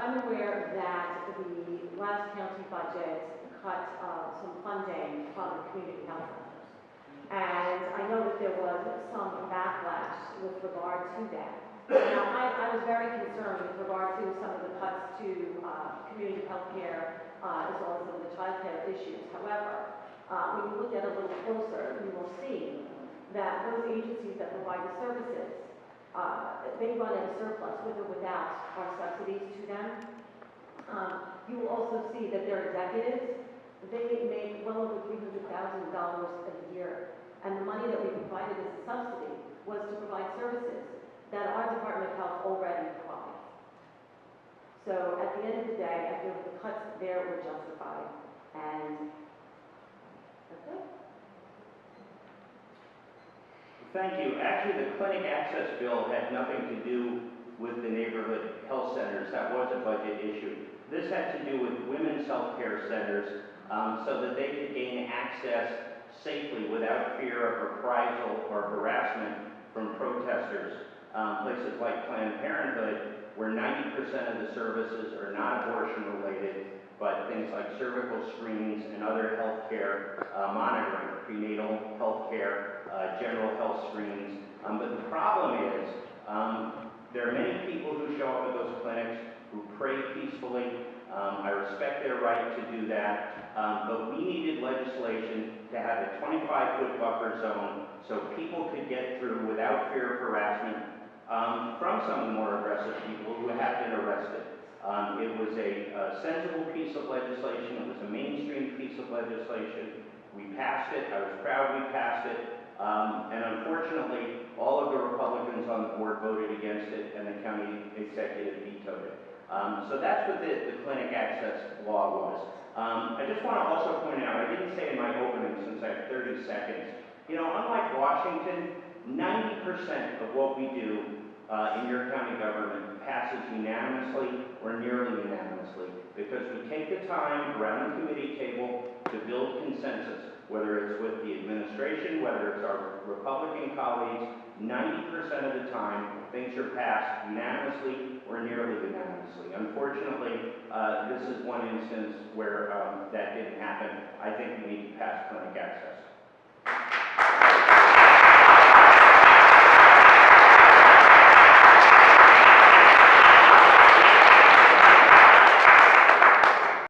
I'm aware that the last county budget cut some funding from the community health centers. And I know that there was some backlash with regard to that. Now, I was very concerned with regard to some of the cuts to community health care as well as some of the child care issues. However, when you look at it a little closer, you will see that those agencies that provide the services, they run at a surplus with or without our subsidies to them. You will also see that their executives, they make well over $300,000 a year. And the money that we provided as a subsidy was to provide services that our Department of Health already provides. So at the end of the day, I feel the cuts there were justified. And that's it. Thank you. Actually, the clinic access bill had nothing to do with the neighborhood health centers. That was a budget issue. This had to do with women's health care centers so that they could gain access safely without fear of reprisal or harassment from protesters. Places like Planned Parenthood, where 90% of the services are not abortion related, but things like cervical screenings and other health care monitoring, prenatal health care, general health screenings. But the problem is, there are many people who show up at those clinics who pray peacefully. I respect their right to do that, but we needed legislation to have a 25-foot buffer zone so people could get through without fear of harassment from some of the more aggressive people who have been arrested. It was a sensible piece of legislation. It was a mainstream piece of legislation. We passed it. I was proud we passed it. And unfortunately, all of the Republicans on the board voted against it, and the county executive vetoed it. So that's what the clinic access law was. I just want to also point out, I didn't say in my opening since I have 30 seconds, you know, unlike Washington, 90% of what we do in your county government passes unanimously or nearly unanimously because we take the time around the committee table to build consensus, whether it's with the administration, whether it's our Republican colleagues. 90% of the time, things are passed unanimously or nearly unanimously. Unfortunately, this is one instance where that didn't happen. I think we need to pass clinic access.